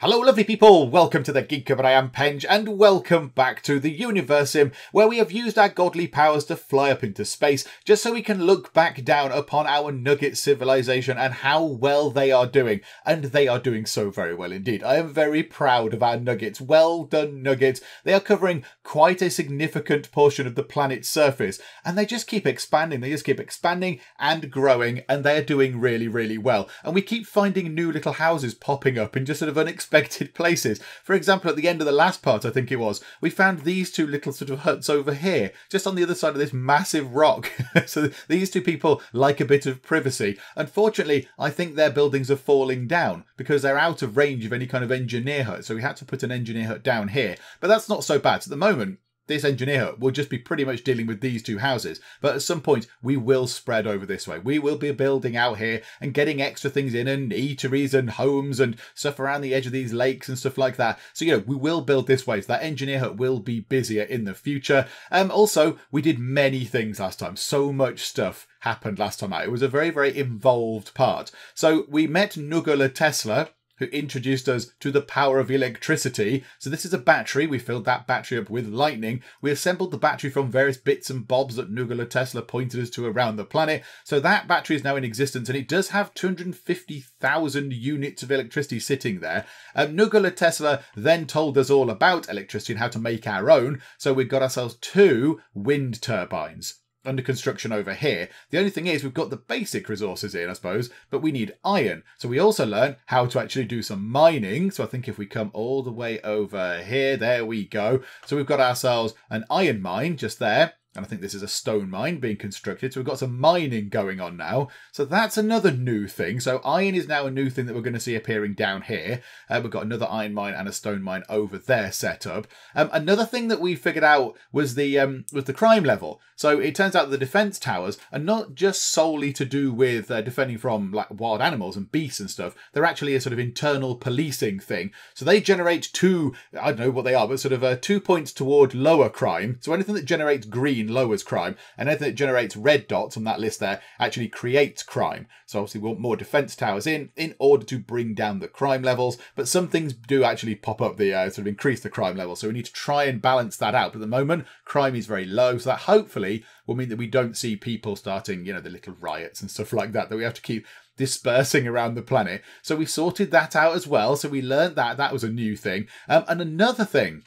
Hello lovely people, welcome to the Geek, but I am Penge, and welcome back to the Universim, where we have used our godly powers to fly up into space, just so we can look back down upon our Nugget civilization and how well they are doing. And they are doing so very well indeed. I am very proud of our Nuggets. Well done, Nuggets. They are covering quite a significant portion of the planet's surface, and they just keep expanding. They just keep expanding and growing, and they are doing really, really well. And we keep finding new little houses popping up in just sort of unexpected places. For example, at the end of the last part, I think it was, we found these two little sort of huts over here, just on the other side of this massive rock. So these two people like a bit of privacy. Unfortunately, I think their buildings are falling down because they're out of range of any kind of engineer hut. So we had to put an engineer hut down here. But that's not so bad. At the moment, this engineer hut will just be pretty much dealing with these two houses. But at some point, we will spread over this way. We will be building out here and getting extra things in, and eateries and homes and stuff around the edge of these lakes and stuff like that. So, you know, we will build this way. So that engineer hut will be busier in the future. Also, we did many things last time. So much stuff happened last time out. It was a very, very involved part. So we met Nikola Tesla, who introduced us to the power of electricity. So this is a battery. We filled that battery up with lightning. We assembled the battery from various bits and bobs that Nikola Tesla pointed us to around the planet. So that battery is now in existence, and it does have 250,000 units of electricity sitting there. Nikola Tesla then told us all about electricity and how to make our own. So we've got ourselves 2 wind turbines under construction over here. The only thing is we've got the basic resources in, I suppose, but we need iron. So we also learn how to actually do some mining. So I think if we come all the way over here, there we go. So we've got ourselves an iron mine just there. And I think this is a stone mine being constructed. So we've got some mining going on now. So that's another new thing. So iron is now a new thing that we're going to see appearing down here. We've got another iron mine and a stone mine over there set up. Another thing that we figured out was the crime level. So it turns out the defense towers are not just solely to do with defending from like wild animals and beasts and stuff. They're actually a sort of internal policing thing. So they generate I don't know what they are, but sort of 2 points toward lower crime. So anything that generates green lowers crime, and anything that generates red dots on that list there actually creates crime. So obviously we want more defense towers in order to bring down the crime levels, but some things do actually pop up the sort of increase the crime level. So we need to try and balance that out. But at the moment, crime is very low, so that hopefully will mean that we don't see people starting, you know, the little riots and stuff like that we have to keep dispersing around the planet. So we sorted that out as well. So we learned that was a new thing. And another thing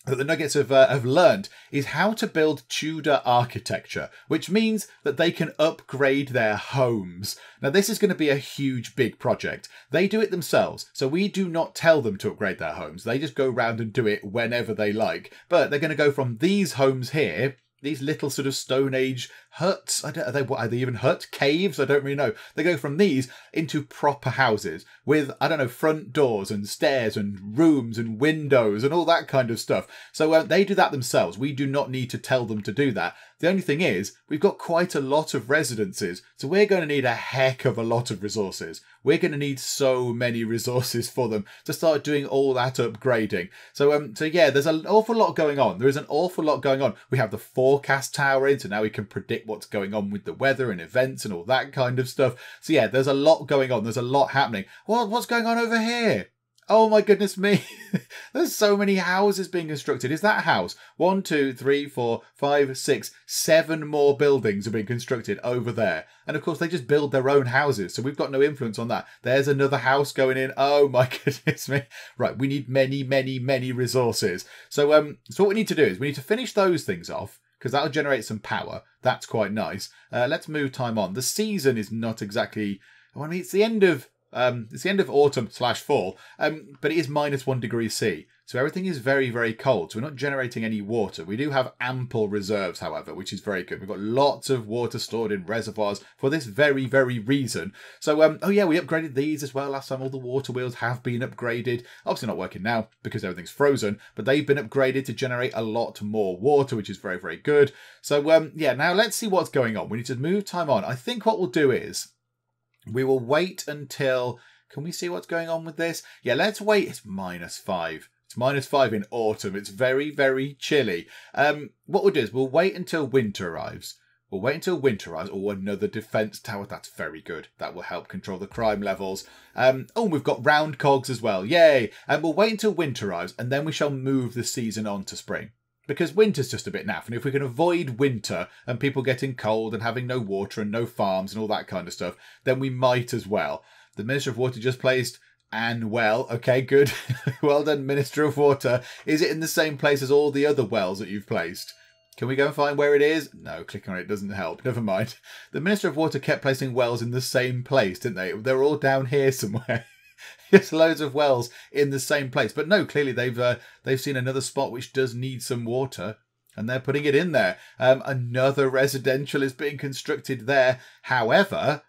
that the Nuggets have learned is how to build Tudor architecture, which means that they can upgrade their homes. Now, this is going to be a huge, big project. They do it themselves, so we do not tell them to upgrade their homes. They just go around and do it whenever they like. But they're going to go from these homes here, these little sort of Stone Age huts. Are they even huts? Caves? I don't really know. They go from these into proper houses with, I don't know, front doors and stairs and rooms and windows and all that kind of stuff. So they do that themselves. We do not need to tell them to do that. The only thing is, we've got quite a lot of residences, so we're going to need a heck of a lot of resources. We're going to need so many resources for them to start doing all that upgrading. So yeah, there's an awful lot going on. There is an awful lot going on. We have the forecast tower in, so now we can predict what's going on with the weather and events and all that kind of stuff. So yeah, there's a lot going on. There's a lot happening. Well, what's going on over here? Oh my goodness me. There's so many houses being constructed. Is that a house? 1, 2, 3, 4, 5, 6, 7 more buildings are being constructed over there. And of course, they just build their own houses. So we've got no influence on that. There's another house going in. Oh my goodness me. Right. We need many, many, many resources. So what we need to do is we need to finish those things off, because that'll generate some power. That's quite nice. Let's move time on. The season is not exactly, I mean, it's the end of autumn/fall, but it is -1 degree C. So everything is very, very cold. So we're not generating any water. We do have ample reserves, however, which is very good. We've got lots of water stored in reservoirs for this very, very reason. So, oh yeah, we upgraded these as well last time. All the water wheels have been upgraded. Obviously not working now because everything's frozen, but they've been upgraded to generate a lot more water, which is very, very good. So, yeah, now let's see what's going on. We need to move time on. I think what we'll do is we will wait until... Can we see what's going on with this? Yeah, let's wait. It's -5. It's -5 in autumn. It's very, very chilly. What we'll do is we'll wait until winter arrives. We'll wait until winter arrives. Oh, another defence tower. That's very good. That will help control the crime levels. Oh, we've got round cogs as well. Yay. And we'll wait until winter arrives, and then we shall move the season on to spring. Because winter's just a bit naff. And if we can avoid winter and people getting cold and having no water and no farms and all that kind of stuff, then we might as well. The Minister of Water just placed an well. Okay, good. Well done, Minister of Water. Is it in the same place as all the other wells that you've placed? Can we go and find where it is? No, clicking on it doesn't help. Never mind. The Minister of Water kept placing wells in the same place, didn't they? They were all down here somewhere. Just loads of wells in the same place. But no, clearly they've seen another spot which does need some water, and they're putting it in there. Another residential is being constructed there. However,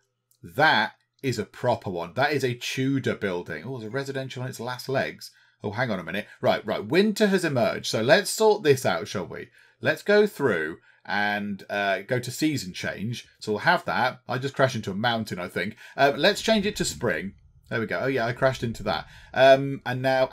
that is a proper one. That is a Tudor building. Oh, there's a residential on its last legs. Oh, hang on a minute. Right. Winter has emerged. So let's sort this out, shall we? Let's go through and go to season change. So we'll have that. I just crashed into a mountain, I think. Let's change it to spring. There we go. Oh, yeah, I crashed into that. And now,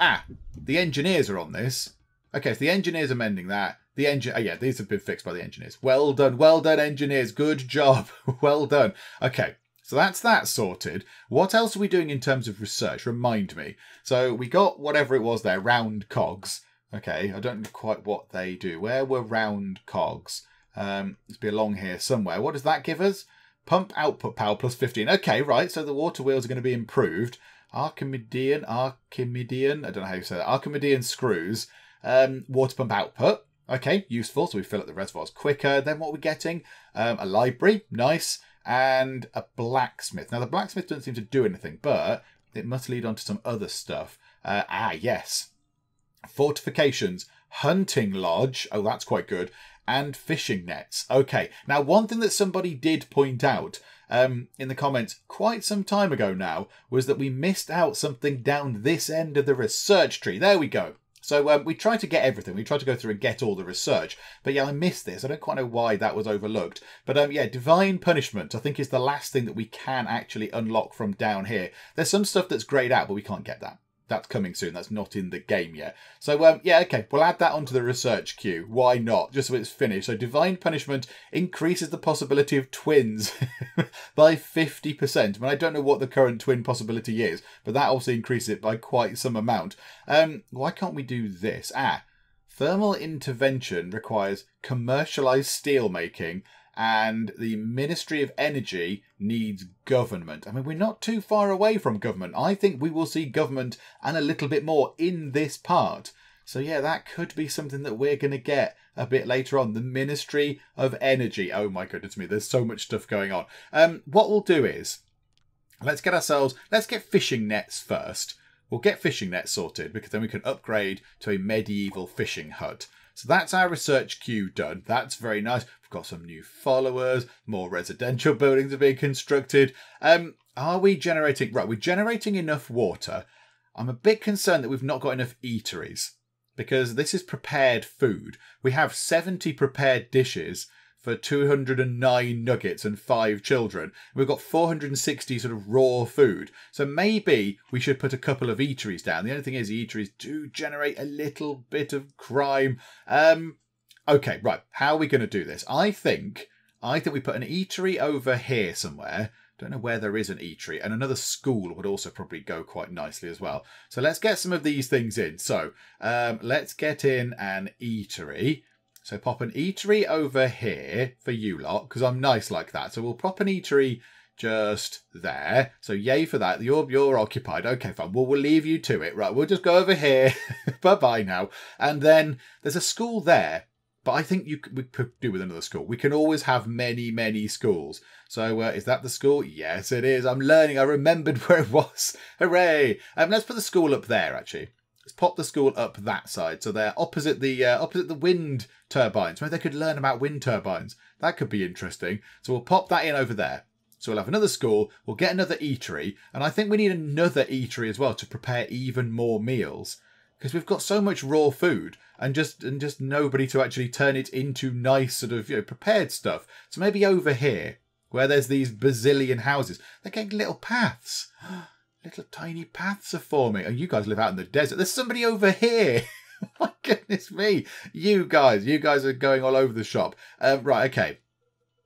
the engineers are on this. Okay, so the engineers are mending that. Yeah, these have been fixed by the engineers. Well done, engineers. Good job. Well done. Okay, so that's that sorted. What else are we doing in terms of research? Remind me. So we got whatever it was there, round cogs. Okay, I don't know quite what they do. Where were round cogs? Let's be along here somewhere. What does that give us? Pump output power plus 15. Okay, right, so the water wheels are going to be improved. Archimedean, I don't know how you say that. Archimedean screws. Water pump output. Okay, useful, so we fill up the reservoirs quicker. Then what are we getting? A library, nice. And a blacksmith. Now, the blacksmith doesn't seem to do anything, but it must lead on to some other stuff. Yes. Fortifications, hunting lodge. Oh, that's quite good. And fishing nets. Okay. Now, one thing that somebody did point out in the comments quite some time ago now was that we missed out something down this end of the research tree. There we go. So we tried to get everything. We tried to go through and get all the research. But yeah, I missed this. I don't quite know why that was overlooked. But yeah, divine punishment, I think, is the last thing that we can actually unlock from down here. There's some stuff that's greyed out, but we can't get that. That's coming soon. That's not in the game yet. So, yeah, okay. We'll add that onto the research queue. Why not? Just so it's finished. So, divine punishment increases the possibility of twins by 50%. I mean, I don't know what the current twin possibility is, but that also increases it by quite some amount. Why can't we do this? Thermal intervention requires commercialized steel making, and the Ministry of Energy needs government. I mean, we're not too far away from government. I think we will see government and a little bit more in this part. So yeah, that could be something that we're going to get a bit later on. The Ministry of Energy. Oh my goodness me, there's so much stuff going on. What we'll do is, let's get fishing nets first. We'll get fishing nets sorted, because then we can upgrade to a medieval fishing hut. So that's our research queue done. That's very nice. We've got some new followers. More residential buildings are being constructed. Are we generating... Right, we're generating enough water. I'm a bit concerned that we've not got enough eateries, because this is prepared food. We have 70 prepared dishes for 209 nuggets and 5 children. We've got 460 sort of raw food. So maybe we should put a couple of eateries down. The only thing is, eateries do generate a little bit of crime. Okay, right. How are we going to do this? I think we put an eatery over here somewhere. Don't know where there is an eatery. And another school would also probably go quite nicely as well. So let's get some of these things in. So let's get in an eatery. So pop an eatery over here for you lot, because I'm nice like that. So we'll pop an eatery just there. So yay for that. You're occupied. Okay, fine. Well, we'll leave you to it. Right, we'll just go over here. Bye-bye now. And then there's a school there, but I think we could do with another school. We can always have many, many schools. So is that the school? Yes, it is. I'm learning. I remembered where it was. Hooray. Let's put the school up there, actually. Let's pop the school up that side. So they're opposite the wind turbines. Maybe they could learn about wind turbines. That could be interesting. So we'll pop that in over there. So we'll have another school. We'll get another eatery. And I think we need another eatery as well to prepare even more meals, because we've got so much raw food and just nobody to actually turn it into nice sort of, prepared stuff. So maybe over here, where there's these bazillion houses, they're getting little paths. Little tiny paths are forming. And you guys live out in the desert. There's somebody over here. My goodness me. You guys are going all over the shop. Right, okay.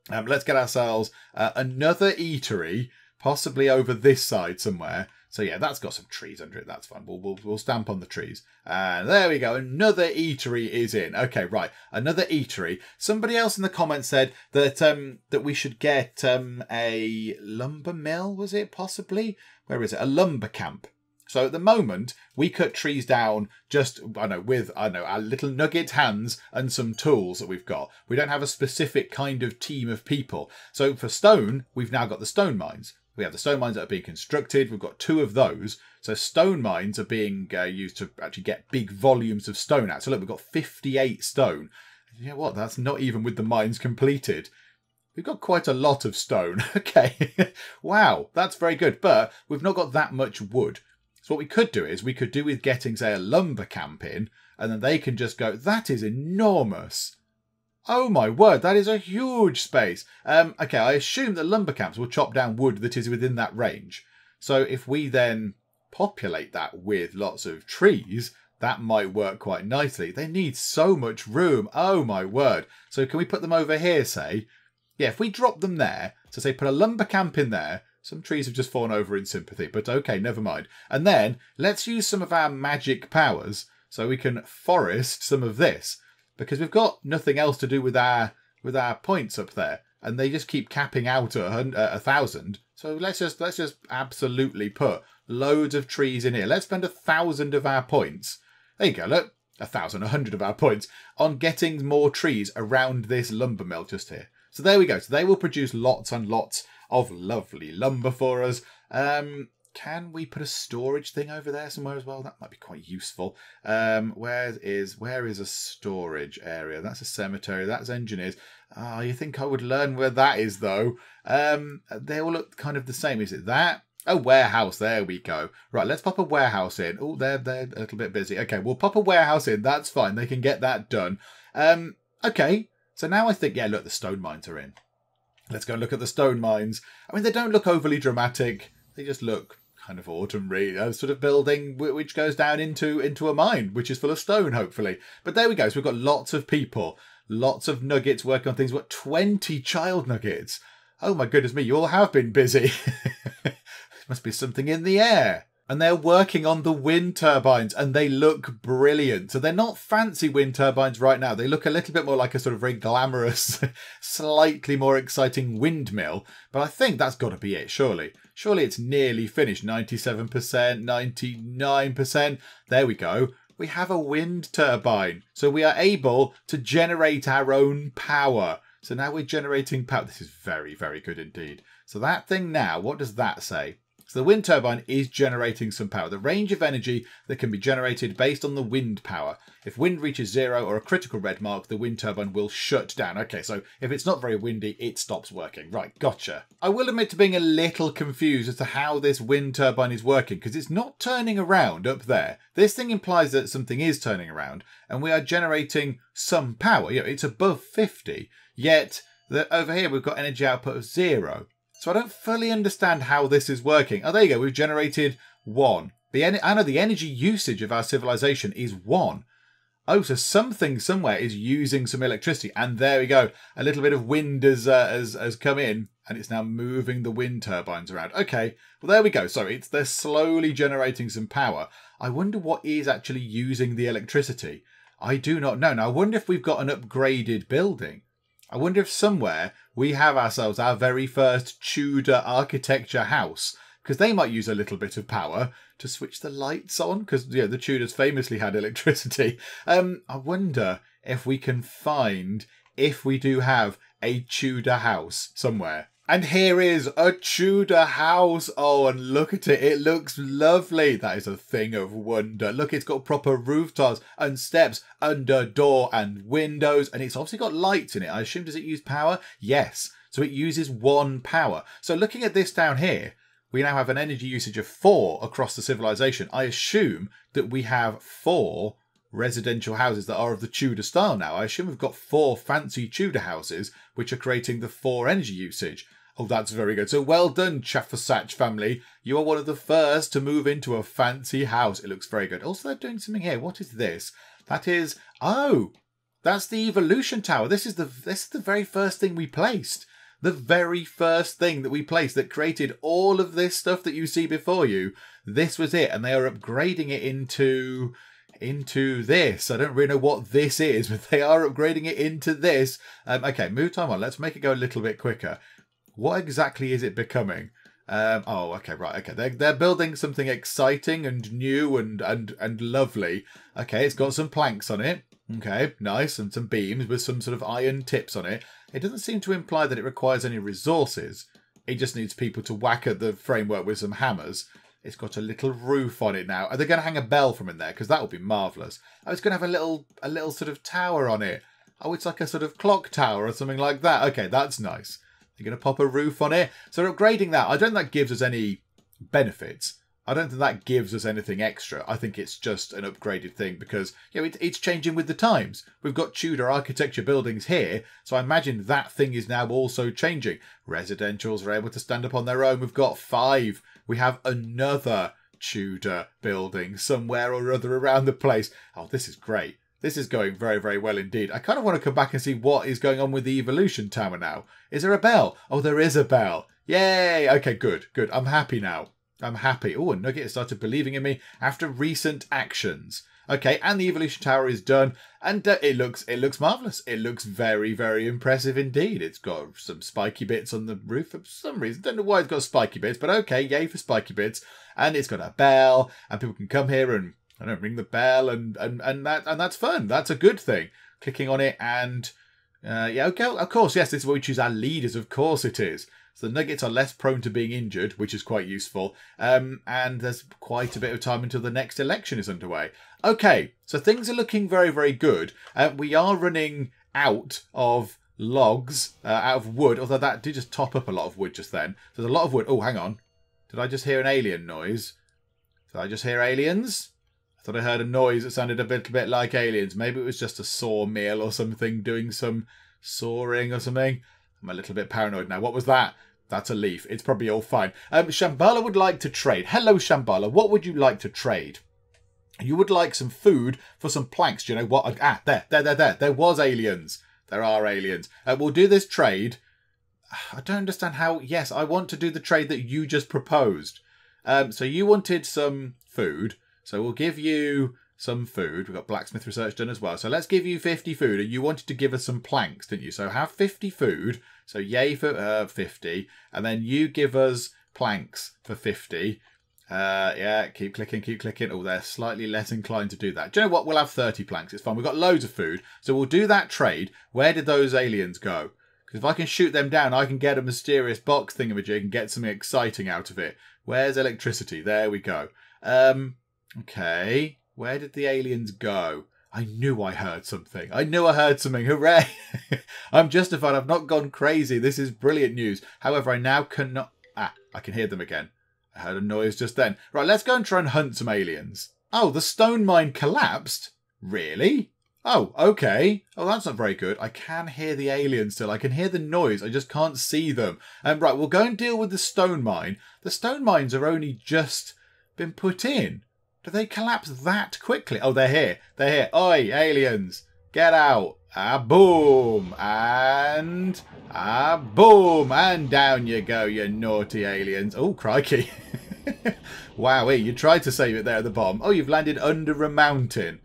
Let's get ourselves another eatery, possibly over this side somewhere. So yeah, that's got some trees under it. That's fine. We'll stamp on the trees. And there we go. Another eatery is in. Okay, right. Another eatery. Somebody else in the comments said that that we should get a lumber mill, was it possibly? Where is it? A lumber camp. So at the moment, we cut trees down just, with our little Nugget hands and some tools that we've got. We don't have a specific kind of team of people. So for stone, we've now got the stone mines. We have the stone mines that are being constructed. We've got 2 of those. So stone mines are being used to actually get big volumes of stone out. So look, we've got 58 stone. You know what? That's not even with the mines completed. We've got quite a lot of stone. Okay. Wow, that's very good. But we've not got that much wood. So what we could do is we could do with getting, say, a lumber camp in, and then they can just go, that is enormous. Oh my word, that is a huge space. Okay, I assume that lumber camps will chop down wood that is within that range. So if we then populate that with lots of trees, that might work quite nicely. They need so much room. Oh my word. So can we put them over here, say? Yeah, if we drop them there, so say put a lumber camp in there, some trees have just fallen over in sympathy, but okay, never mind. And then let's use some of our magic powers so we can forest some of this. Because we've got nothing else to do with our points up there, and they just keep capping out at 1,000. So let's just absolutely put loads of trees in here. Let's spend 1,000 of our points. There you go. Look, 100 of our points on getting more trees around this lumber mill just here. So there we go. So they will produce lots and lots of lovely lumber for us. Can we put a storage thing over there somewhere as well? That might be quite useful. Where is a storage area? That's a cemetery. That's engineers. You think I would learn where that is, though? They all look kind of the same. Is it that? A warehouse. There we go. Right, let's pop a warehouse in. Oh, they're a little bit busy. Okay, we'll pop a warehouse in. That's fine. They can get that done. Okay, so now I think, yeah, look, the stone mines are in. Let's go and look at the stone mines. I mean, they don't look overly dramatic. They just look kind of ordinary sort of building which goes down into a mine, which is full of stone, hopefully. But there we go. So we've got lots of people, lots of nuggets working on things. We've got 20 child nuggets. Oh my goodness me, you all have been busy. Must be something in the air. And they're working on the wind turbines, and they look brilliant. So they're not fancy wind turbines right now. They look a little bit more like a sort of very glamorous, slightly more exciting windmill. But I think that's got to be it, surely. Surely it's nearly finished. 97%, 99%. There we go. We have a wind turbine. So we are able to generate our own power. So now we're generating power. This is very, very good indeed. So that thing now, what does that say? So the wind turbine is generating some power. The range of energy that can be generated based on the wind power. If wind reaches 0 or a critical red mark, the wind turbine will shut down. Okay, so if it's not very windy, it stops working. Right, gotcha. I will admit to being a little confused as to how this wind turbine is working, because it's not turning around up there. This thing implies that something is turning around, and we are generating some power. You know, it's above 50, yet over here we've got energy output of 0. So I don't fully understand how this is working. Oh, there you go. We've generated 1. I know the energy usage of our civilization is 1. Oh, so something somewhere is using some electricity. And there we go. A little bit of wind has come in, and it's now moving the wind turbines around. Okay, well, there we go. So they're slowly generating some power. I wonder what is actually using the electricity. I do not know. Now, I wonder if we've got an upgraded building. I wonder if somewhere we have ourselves our very first Tudor architecture house, because they might use a little bit of power to switch the lights on, because the Tudors famously had electricity. I wonder if we can find if we do have a Tudor house somewhere. And here is a Tudor house. Oh, and look at it. It looks lovely. That is a thing of wonder. Look, it's got proper roof tiles and steps and a door and windows. And it's obviously got lights in it. I assume, does it use power? Yes. So it uses 1 power. So looking at this down here, we now have an energy usage of 4 across the civilization. I assume that we have 4 residential houses that are of the Tudor style now. I assume we've got 4 fancy Tudor houses which are creating the 4 energy usage. Oh, that's very good. So well done, Chaffasach family. You are one of the first to move into a fancy house. It looks very good. Also, they're doing something here. What is this? That is... Oh, that's the evolution tower. This is the very first thing we placed. The very first thing that we placed that created all of this stuff that you see before you, this was it. And they are upgrading it into this. I don't really know what this is, but they are upgrading it into this. Okay, move time on. Let's make it go a little bit quicker. What exactly is it becoming? Oh, okay, right, okay. They're building something exciting and new and lovely. Okay, it's got some planks on it. Okay, nice, and some beams with some sort of iron tips on it. It doesn't seem to imply that it requires any resources. It just needs people to whack at the framework with some hammers. It's got a little roof on it now. Are they going to hang a bell from in there? Because that would be marvellous. Oh, it's going to have a little sort of tower on it. Oh, it's like a sort of clock tower or something like that. Okay, that's nice. They're going to pop a roof on it. So they're upgrading that. I don't think that gives us any benefits. I don't think that gives us anything extra. I think it's just an upgraded thing because, you know, it's changing with the times. We've got Tudor architecture buildings here, so I imagine that thing is now also changing. Residentials are able to stand up on their own. We've got 5. We have another Tudor building somewhere or other around the place. Oh, this is great. This is going very, very well indeed. I kind of want to come back and see what is going on with the Evolution Tower now. Is there a bell? Oh, there is a bell. Yay! Okay, good, good. I'm happy now. I'm happy. Oh, and Nugget has started believing in me after recent actions. Okay, and the Evolution Tower is done, and it looks marvellous. It looks very, very impressive indeed. It's got some spiky bits on the roof for some reason. Don't know why it's got spiky bits, but okay, yay for spiky bits. And it's got a bell, and people can come here and I don't know, ring the bell, and that's fun. That's a good thing. Clicking on it, and yeah, okay, of course, yes, this is where we choose our leaders. Of course, it is. So the Nuggets are less prone to being injured, which is quite useful. And there's quite a bit of time until the next election is underway. Okay, so things are looking very, very good. We are running out of logs, out of wood, although that did just top up a lot of wood just then. So there's a lot of wood. Oh, hang on. Did I just hear an alien noise? Did I just hear aliens? I thought I heard a noise that sounded a bit like aliens. Maybe it was just a sawmill or something doing some sawing or something. I'm a little bit paranoid now. What was that? That's a leaf. It's probably all fine. Shambhala would like to trade. Hello, Shambhala. What would you like to trade? You would like some food for some planks. Do you know what? Ah, there. There was aliens. There are aliens. We'll do this trade. I don't understand how. Yes, I want to do the trade that you just proposed. So you wanted some food. So we'll give you some food. We've got blacksmith research done as well. So let's give you 50 food. And you wanted to give us some planks, didn't you? So have 50 food. So yay for 50. And then you give us planks for 50. Yeah, keep clicking. Oh, they're slightly less inclined to do that. Do you know what? We'll have 30 planks. It's fine. We've got loads of food. So we'll do that trade. Where did those aliens go? Because if I can shoot them down, I can get a mysterious box thingamajig and get something exciting out of it. Where's electricity? There we go. Okay. Where did the aliens go? I knew I heard something. Hooray! I'm justified. I've not gone crazy. This is brilliant news. However, I now cannot... Ah, I can hear them again. I heard a noise just then. Right, let's go and try and hunt some aliens. Oh, the stone mine collapsed? Really? Oh, okay. Oh, that's not very good. I can hear the aliens still. I can hear the noise. I just can't see them. Right, we'll go and deal with the stone mine. The stone mines are only just been put in. Do they collapse that quickly? Oh, they're here. They're here. Oi, aliens. Get out. Ah, boom. And... ah, boom. And down you go, you naughty aliens. Oh, crikey. Wowee, you tried to save it there at the bottom. Oh, you've landed under a mountain.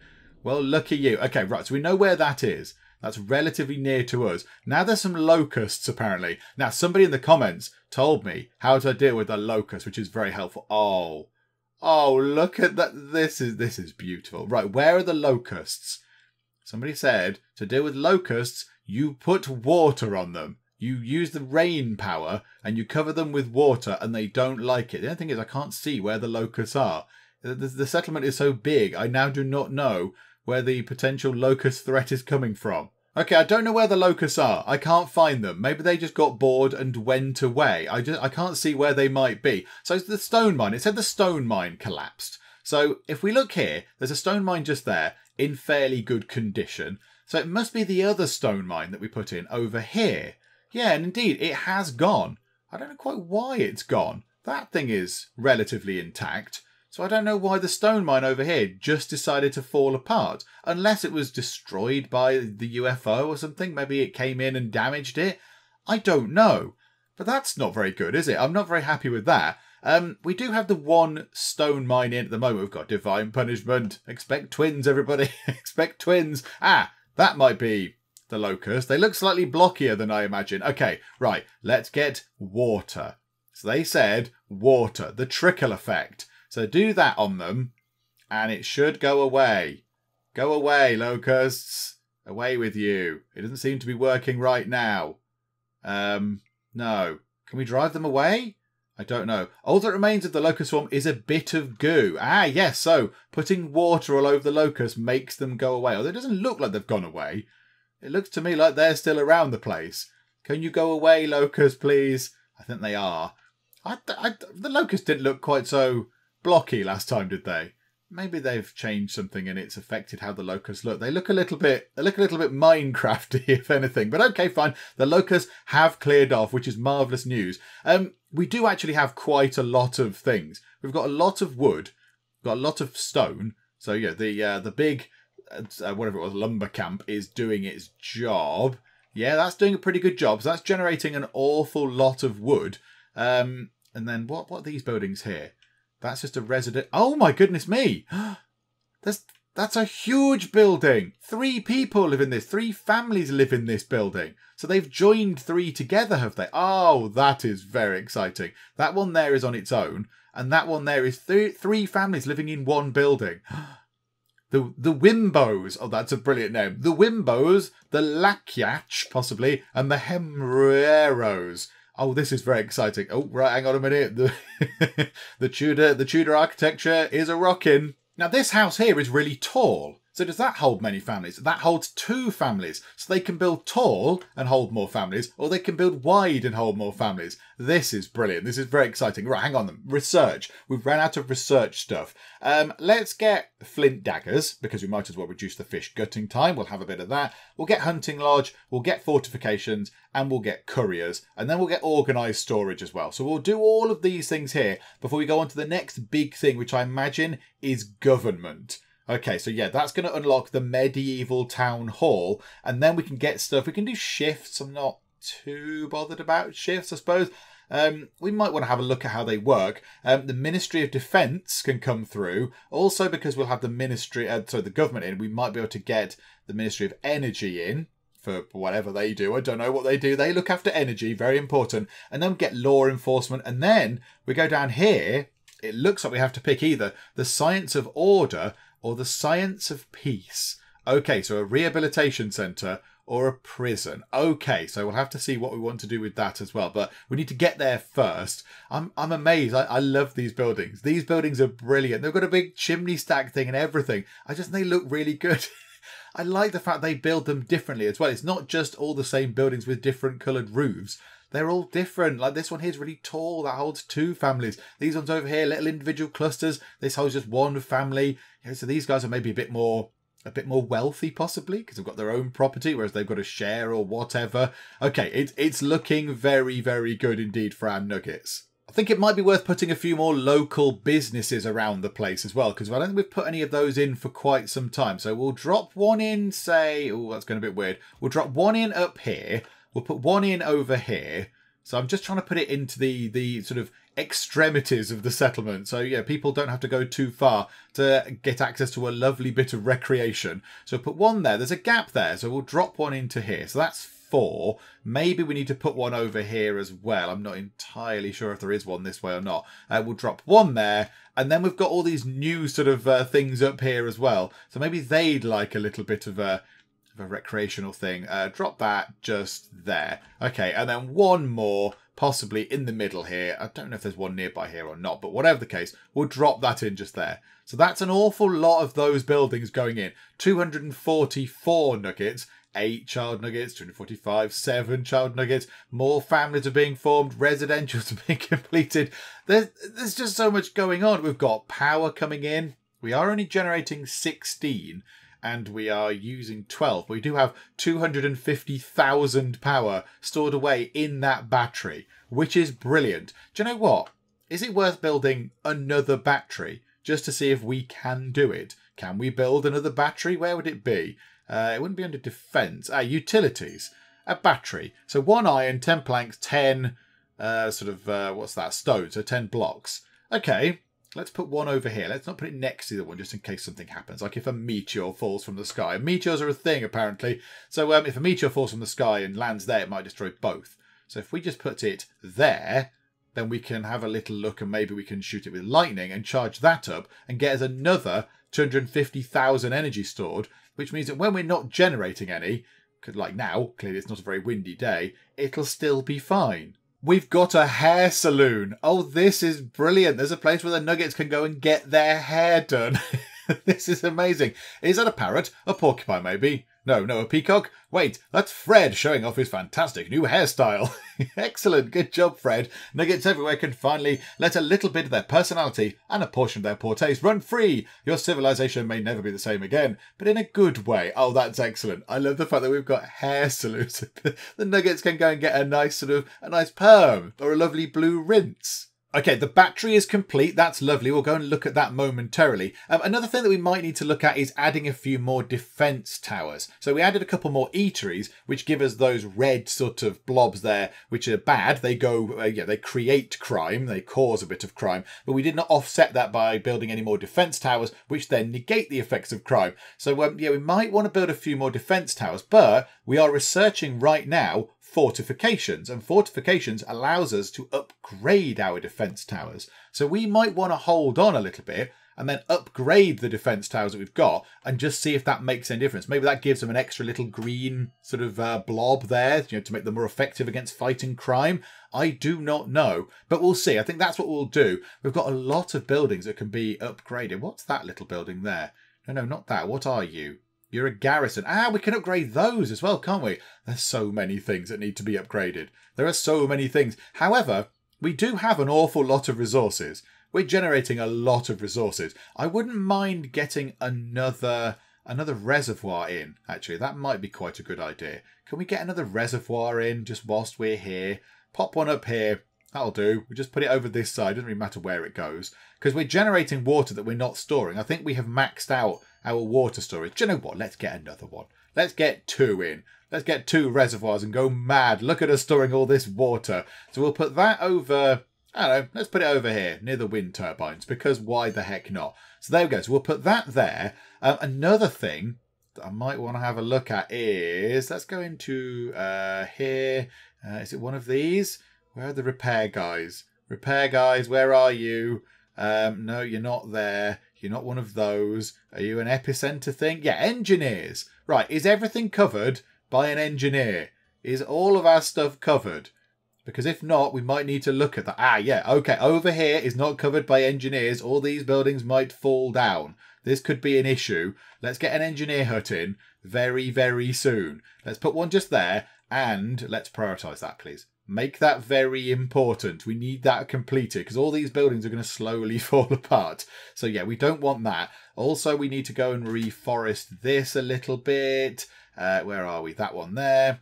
Well, lucky you. Okay, right, so we know where that is. That's relatively near to us. Now there's some locusts, apparently. Now, somebody in the comments told me how to deal with the locusts, which is very helpful. Oh, look at that. This is beautiful. Right, where are the locusts? Somebody said to deal with locusts, you put water on them. You use the rain power and you cover them with water and they don't like it. The only thing is I can't see where the locusts are. The settlement is so big, I now do not know where the potential locust threat is coming from. Okay, I don't know where the locusts are. I can't find them. Maybe they just got bored and went away. I can't see where they might be. So it's the stone mine. It said the stone mine collapsed. So if we look here, there's a stone mine just there in fairly good condition. So it must be the other stone mine that we put in over here. Yeah, and indeed, it has gone. I don't know quite why it's gone. That thing is relatively intact. So I don't know why the stone mine over here just decided to fall apart. Unless it was destroyed by the UFO or something. Maybe it came in and damaged it. I don't know. But that's not very good, is it? I'm not very happy with that. We do have the one stone mine in at the moment. We've got divine punishment. Expect twins, everybody. Expect twins. Ah, that might be the locust. They look slightly blockier than I imagine. Okay, right. Let's get water. So they said water, the trickle effect. So do that on them and it should go away. Go away, locusts. Away with you. It doesn't seem to be working right now. No. Can we drive them away? I don't know. All that remains of the locust swarm is a bit of goo. Ah, yes. So putting water all over the locust makes them go away. Although it doesn't look like they've gone away. It looks to me like they're still around the place. Can you go away, locust, please? I think they are. The locusts didn't look quite so blocky last time, did they? Maybe they've changed something and it's affected how the locusts look. They look a little bit Minecrafty, if anything. But okay, fine. The locusts have cleared off, which is marvellous news. We do actually have quite a lot of things. We've got a lot of wood, got a lot of stone. So yeah, the big whatever it was, lumber camp is doing its job. Yeah, that's doing a pretty good job. So that's generating an awful lot of wood. And then what are these buildings here? That's just a resident. Oh my goodness me! That's a huge building. 3 people live in this. 3 families live in this building. So they've joined 3 together, have they? Oh, that is very exciting. That one there is on its own, and that one there is 3 families living in one building. The Wimbos. Oh, that's a brilliant name. The Wimbos, the Lakyach, possibly, and the Hemreros. Oh, this is very exciting. Oh, right, hang on a minute. The Tudor architecture is a rockin'. Now, this house here is really tall. So does that hold many families? That holds 2 families. So they can build tall and hold more families, or they can build wide and hold more families. This is brilliant. This is very exciting. Right, hang on then. Research. We've ran out of research stuff. Let's get flint daggers, because we might as well reduce the fish gutting time. We'll have a bit of that. We'll get hunting lodge. We'll get fortifications, and we'll get couriers. And then we'll get organised storage as well. So we'll do all of these things here before we go on to the next big thing, which I imagine is government. Okay, so yeah, that's going to unlock the medieval town hall, and then we can get stuff. We can do shifts. I'm not too bothered about shifts, I suppose. We might want to have a look at how they work. The Ministry of Defence can come through. Also, because we'll have the the government in, we might be able to get the Ministry of Energy in for whatever they do. I don't know what they do. They look after energy, very important. And then we get law enforcement, and then we go down here. It looks like we have to pick either the science of order or the science of peace. Okay, so a rehabilitation centre or a prison. Okay, so we'll have to see what we want to do with that as well. But we need to get there first. I'm amazed. I love these buildings. These buildings are brilliant. They've got a big chimney stack thing and everything. They look really good. I like the fact they build them differently as well. It's not just all the same buildings with different coloured roofs. They're all different. Like this one here is really tall. That holds 2 families. These ones over here, little individual clusters. This holds just 1 family. So these guys are maybe a bit more wealthy, possibly, because they've got their own property, whereas they've got a share or whatever. Okay, it's looking very, very good indeed for our nuggets. I think it might be worth putting a few more local businesses around the place as well, because I don't think we've put any of those in for quite some time. So we'll drop one in, say, oh, that's going to be a bit weird. We'll drop one in up here. We'll put one in over here. So I'm just trying to put it into the sort of extremities of the settlement. So yeah, people don't have to go too far to get access to a lovely bit of recreation. So put one there. There's a gap there. So we'll drop one into here. So that's 4. Maybe we need to put one over here as well. I'm not entirely sure if there is one this way or not. We'll drop one there. And then we've got all these new sort of things up here as well. So maybe they'd like a little bit of a recreational thing. Drop that just there. Okay, and then one more possibly in the middle here. I don't know if there's one nearby here or not, but whatever the case, we'll drop that in just there. So that's an awful lot of those buildings going in. 244 nuggets, 8 child nuggets, 245, 7 child nuggets, more families are being formed, residentials are being completed. There's just so much going on. We've got power coming in. We are only generating 16 and we are using 12. We do have 250,000 power stored away in that battery, which is brilliant. Do you know what? Is it worth building another battery just to see if we can do it? Can we build another battery? Where would it be? It wouldn't be under defence. Utilities. a battery. So 1 iron, 10 planks, 10 what's that, stone, so 10 blocks. Okay, let's put one over here. Let's not put it next to the one just in case something happens. Like if a meteor falls from the sky. Meteors are a thing apparently. So if a meteor falls from the sky and lands there, it might destroy both. So if we just put it there, then we can have a little look and maybe we can shoot it with lightning and charge that up and get us another 250,000 energy stored, which means that when we're not generating any, like now, clearly it's not a very windy day, it'll still be fine. We've got a hair saloon. Oh, this is brilliant. There's a place where the Nuggets can go and get their hair done. This is amazing. Is that a parrot? A porcupine, maybe? No, a peacock? Wait, that's Fred showing off his fantastic new hairstyle. Excellent, good job, Fred. Nuggets everywhere can finally let a little bit of their personality and a portion of their poor taste run free. Your civilization may never be the same again, but in a good way. Oh, that's excellent. I love the fact that we've got hair saloons. The Nuggets can go and get a nice perm or a lovely blue rinse. Okay, the battery is complete. That's lovely. We'll go and look at that momentarily. Another thing that we might need to look at is adding a few more defence towers. So we added a couple more eateries, which give us those red sort of blobs there, which are bad. They go, they create crime. They cause a bit of crime. But we did not offset that by building any more defence towers, which then negate the effects of crime. So we might want to build a few more defence towers, but we are researching right now fortifications, and fortifications allows us to upgrade our defence towers. So we might want to hold on a little bit and then upgrade the defence towers that we've got and just see if that makes any difference. Maybe that gives them an extra little green sort of blob there, to make them more effective against fighting crime. I do not know, but we'll see. I think that's what we'll do. We've got a lot of buildings that can be upgraded. What's that little building there? No, not that. What are you? You're a garrison. We can upgrade those as well, can't we? There's so many things that need to be upgraded. There are so many things. However, we do have an awful lot of resources. We're generating a lot of resources. I wouldn't mind getting another reservoir in, actually. That might be quite a good idea. Can we get another reservoir in just whilst we're here? Pop one up here. That'll do. We just put it over this side. Doesn't really matter where it goes. Because we're generating water that we're not storing. I think we have maxed out our water storage. Do you know what? Let's get another one. Let's get 2 in. Let's get 2 reservoirs and go mad. Look at us storing all this water. So we'll put that over, I don't know, let's put it over here near the wind turbines, because why the heck not? So there we go. So we'll put that there. Another thing that I might want to have a look at is, let's go into here. Is it one of these? Where are the repair guys? Repair guys, where are you? No, you're not there. You're not one of those. Are you an epicenter thing? Yeah, engineers. Right, is everything covered by an engineer? Is all of our stuff covered? Because if not, we might need to look at that. Yeah, okay, over here is not covered by engineers. All these buildings might fall down. This could be an issue. Let's get an engineer hut in very, very soon. Let's put one just there, and let's prioritise that, please. Make that very important. We need that completed because all these buildings are going to slowly fall apart. So yeah, we don't want that. Also, we need to go and reforest this a little bit. Where are we? That one there.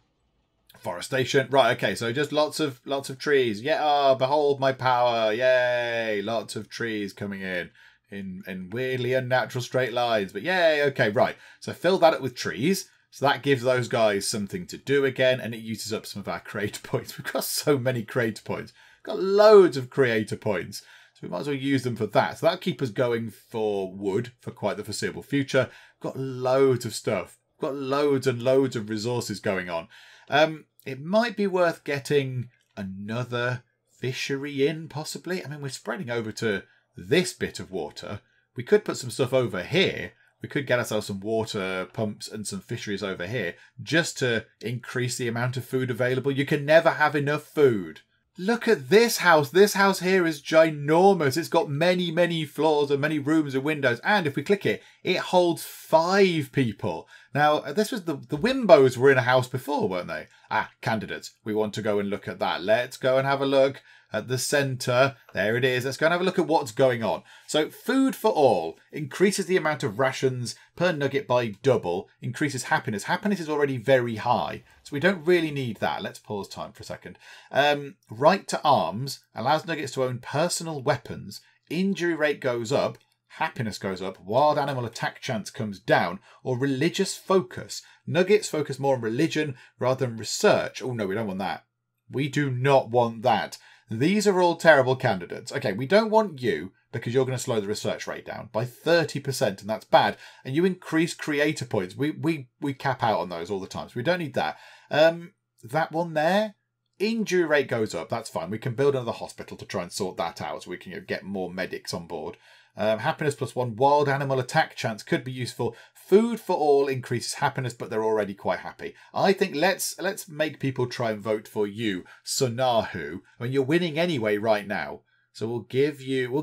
Forestation. Right, okay, so just lots of trees. Yeah, behold my power. Yay, lots of trees coming in weirdly unnatural straight lines. But yay, okay, right. So fill that up with trees. So that gives those guys something to do again, and it uses up some of our creator points. We've got so many creator points. We've got loads of creator points. So we might as well use them for that. So that'll keep us going for wood for quite the foreseeable future. We've got loads of stuff. We've got loads and loads of resources going on. It might be worth getting another fishery in, possibly. I mean, we're spreading over to this bit of water. We could put some stuff over here. We could get ourselves some water pumps and some fisheries over here just to increase the amount of food available. You can never have enough food. Look at this house. This house here is ginormous. It's got many, many floors and many rooms and windows. And if we click it, it holds 5 people. Now, this was the Wimbos were in a house before, weren't they? Candidates. We want to go and look at that. Let's go and have a look at the centre. There it is. Let's go and have a look at what's going on. So food for all increases the amount of rations per nugget by double, increases happiness. Happiness is already very high, so we don't really need that. Let's pause time for a second. Right to arms allows nuggets to own personal weapons. Injury rate goes up. Happiness goes up, wild animal attack chance comes down, or religious focus. Nuggets focus more on religion rather than research. Oh no, we don't want that. We do not want that. These are all terrible candidates. Okay, we don't want you because you're going to slow the research rate down by 30%, and that's bad. And you increase creator points. We cap out on those all the time, so we don't need that. That one there, injury rate goes up. That's fine. We can build another hospital to try and sort that out so we can get more medics on board. Happiness +1, wild animal attack chance could be useful. Food for all increases happiness, but they're already quite happy. I think let's make people try and vote for you, Sonahu. I mean, you're winning anyway right now, so we'll give you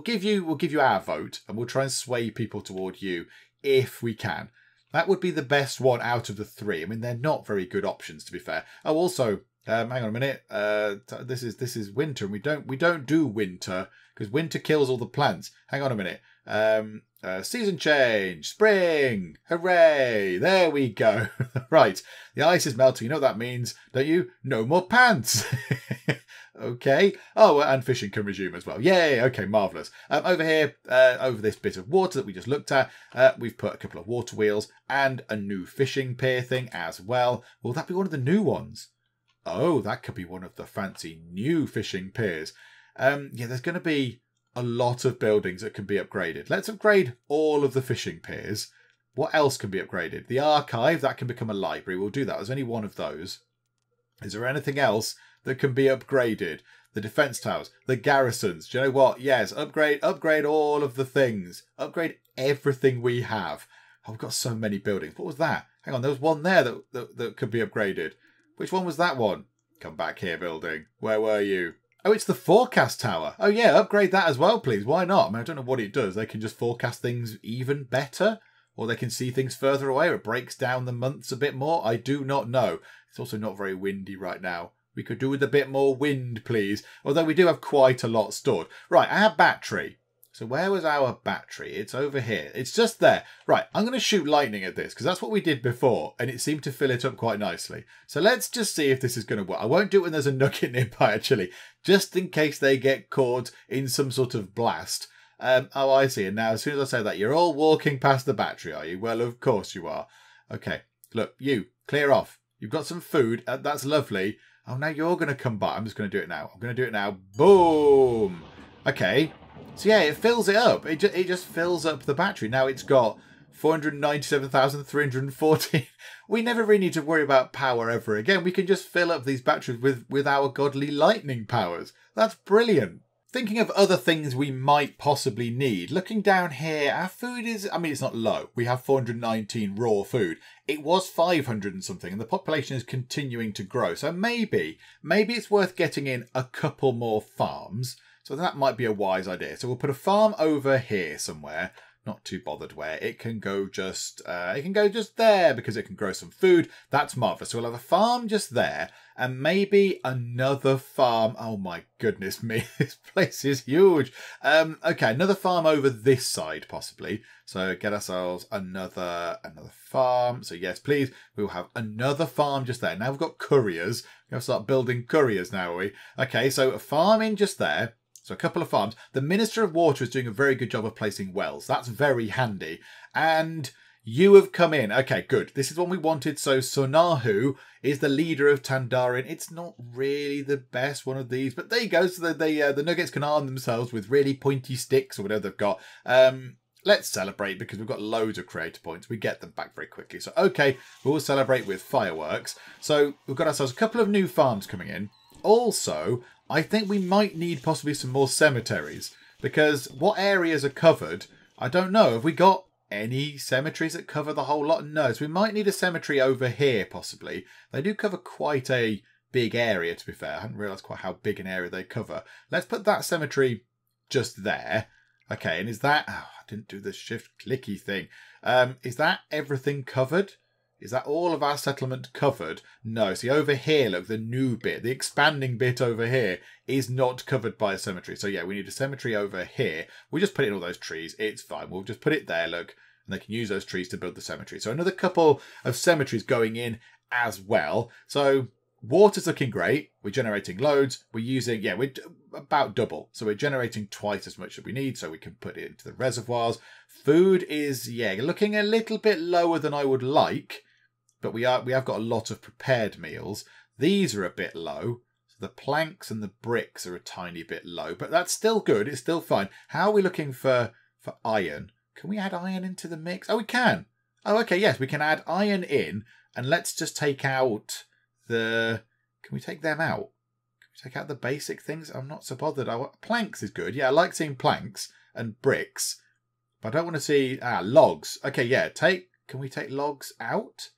our vote, and we'll try and sway people toward you if we can. That would be the best one out of the three. I mean, they're not very good options, to be fair. Oh, also, hang on a minute. This is winter, and we don't do winter because winter kills all the plants. Hang on a minute. Season change, spring, hooray! There we go. Right, the ice is melting. You know what that means, don't you? No more pants. Okay. Oh, and fishing can resume as well. Yay! Okay, marvellous. Over here, over this bit of water that we just looked at, we've put a couple of water wheels and a new fishing pier thing as well. Will that be one of the new ones? Oh, that could be one of the fancy new fishing piers. Yeah, there's going to be a lot of buildings that can be upgraded. Let's upgrade all of the fishing piers. What else can be upgraded? The archive, that can become a library. We'll do that. There's only one of those. Is there anything else that can be upgraded? The defense towers, the garrisons. Do you know what? Yes, upgrade all of the things. Upgrade everything we have. Oh, we've got so many buildings. What was that? Hang on, there was one there that could be upgraded. Which one was that one? Come back here, building. Where were you? Oh, it's the forecast tower. Oh, yeah, upgrade that as well, please. Why not? I mean, I don't know what it does. They can just forecast things even better, or they can see things further away, or it breaks down the months a bit more. I do not know. It's also not very windy right now. We could do with a bit more wind, please. Although we do have quite a lot stored. Right, our battery. So where was our battery? It's over here. It's just there. Right, I'm going to shoot lightning at this because that's what we did before and it seemed to fill it up quite nicely. So let's just see if this is going to work. I won't do it when there's a nugget nearby, actually, just in case they get caught in some sort of blast. Oh, I see. And now as soon as I say that, you're all walking past the battery, are you? Well, of course you are. Okay, look, you, clear off. You've got some food. That's lovely. Oh, now you're going to come by. I'm just going to do it now. I'm going to do it now. Boom. Okay. So yeah, it fills it up. It just fills up the battery. Now it's got 497,314. We never really need to worry about power ever again. We can just fill up these batteries with our godly lightning powers. That's brilliant. Thinking of other things we might possibly need. Looking down here, our food is, I mean, it's not low. We have 419 raw food. It was 500 and something, and the population is continuing to grow. So maybe it's worth getting in a couple more farms. So that might be a wise idea. So we'll put a farm over here somewhere. Not too bothered where. It can go just there because it can grow some food. That's marvellous. So we'll have a farm just there and maybe another farm. Oh my goodness me, this place is huge. Okay, another farm over this side possibly. So get ourselves another farm. So yes, please, we'll have another farm just there. Now we've got couriers. We'll start building couriers now, are we? Okay, so a farm in just there. So a couple of farms. The Minister of Water is doing a very good job of placing wells. That's very handy. And you have come in. Okay, good. This is what we wanted. So Sonahu is the leader of Tandarin. It's not really the best one of these, but there you go. So the Nuggets can arm themselves with really pointy sticks or whatever they've got. Let's celebrate because we've got loads of creator points. We get them back very quickly. So, okay, we'll celebrate with fireworks. So we've got ourselves a couple of new farms coming in. Also, I think we might need possibly some more cemeteries because what areas are covered, I don't know. Have we got any cemeteries that cover the whole lot? No, so we might need a cemetery over here possibly. They do cover quite a big area, to be fair. I hadn't realised quite how big an area they cover. Let's put that cemetery just there. Okay, and is that... Oh, I didn't do the shift clicky thing. Is that everything covered? Is that all of our settlement covered? No. See, over here, look, the new bit, the expanding bit over here is not covered by a cemetery. So, yeah, we need a cemetery over here. We'll just put in all those trees. It's fine. We'll just put it there, look, and they can use those trees to build the cemetery. So, another couple of cemeteries going in as well. So, Water's looking great. We're generating loads. We're using, yeah, we're about double. So we're generating twice as much as we need, so we can put it into the reservoirs. Food is, yeah, looking a little bit lower than I would like, but we have got a lot of prepared meals. These are a bit low. So the planks and the bricks are a tiny bit low, but that's still good. It's still fine. How are we looking for iron? Can we add iron into the mix? Oh, we can. Oh, okay, yes, we can add iron in, and let's just take out can we take them out? Can we take out the basic things? I'm not so bothered. Planks is good. Yeah, I like seeing planks and bricks, but I don't want to see logs. Okay, yeah, can we take logs out?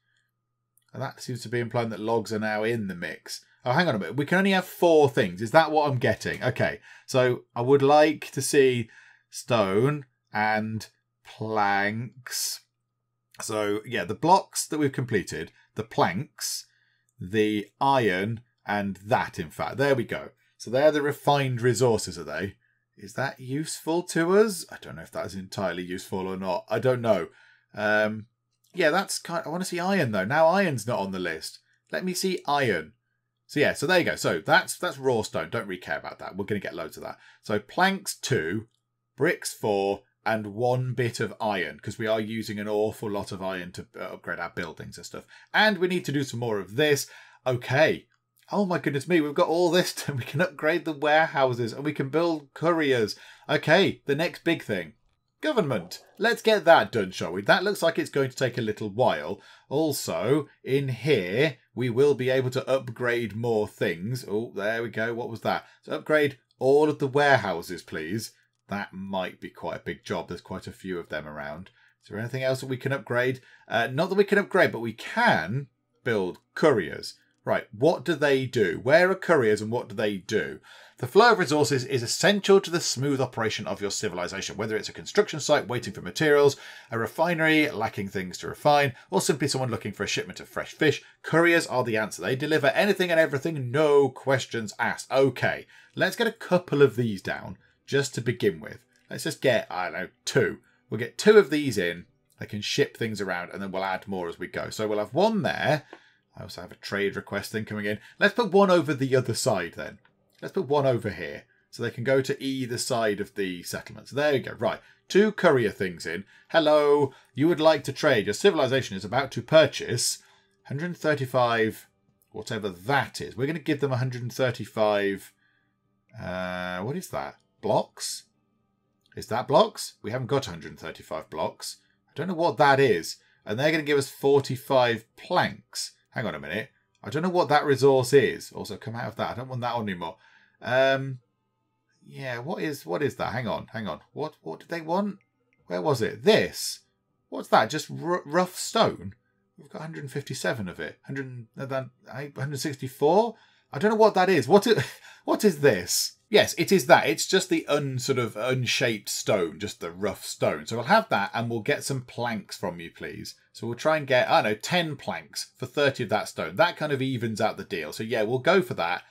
And that seems to be implying that logs are now in the mix. Oh, hang on a minute. We can only have 4 things. Is that what I'm getting? Okay, so I would like to see stone and planks. So, yeah, the blocks that we've completed, the planks, the iron, and that, in fact. There we go. So they're the refined resources, are they? Is that useful to us? I don't know if that is entirely useful or not. I don't know. Yeah, that's I want to see iron, though. Now iron's not on the list. Let me see iron. So, yeah, so there you go. So that's raw stone. Don't really care about that. We're going to get loads of that. So planks 2, bricks 4, and 1 bit of iron, because we are using an awful lot of iron to upgrade our buildings and stuff. And we need to do some more of this. Okay. Oh my goodness me, we've got all this. We can upgrade the warehouses and we can build couriers. Okay, the next big thing. Government. Let's get that done, shall we? That looks like it's going to take a little while. Also, in here, we will be able to upgrade more things. Oh, there we go. What was that? So upgrade all of the warehouses, please. That might be quite a big job. There's quite a few of them around. Is there anything else that we can upgrade? Not that we can upgrade, but we can build couriers. Right, what do they do? Where are couriers and what do they do? The flow of resources is essential to the smooth operation of your civilization, whether it's a construction site waiting for materials, a refinery lacking things to refine, or simply someone looking for a shipment of fresh fish. Couriers are the answer. They deliver anything and everything, no questions asked. Okay, let's get a couple of these down. Just to begin with. Let's just get, I don't know, 2. We'll get 2 of these in. They can ship things around and then we'll add more as we go. So we'll have 1 there. I also have a trade request thing coming in. Let's put 1 over the other side then. Let's put 1 over here. So they can go to either side of the settlement. So there you go. Right. 2 courier things in. Hello. You would like to trade. Your civilization is about to purchase 135, whatever that is. We're going to give them 135. What is that? Blocks? Is that blocks? We haven't got 135 blocks. I don't know what that is. And they're going to give us 45 planks. Hang on a minute. I don't know what that resource is. Also, come out of that. I don't want that on anymore. Yeah, what is that? Hang on. What did they want? Where was it? This. What's that? Just rough stone? We've got 157 of it. 164? I don't know what that is. What is this? Yes, it is that. It's just the unshaped stone, just the rough stone. So we'll have that and we'll get some planks from you, please. So we'll try and get, I don't know, 10 planks for 30 of that stone. That kind of evens out the deal. So yeah, we'll go for that.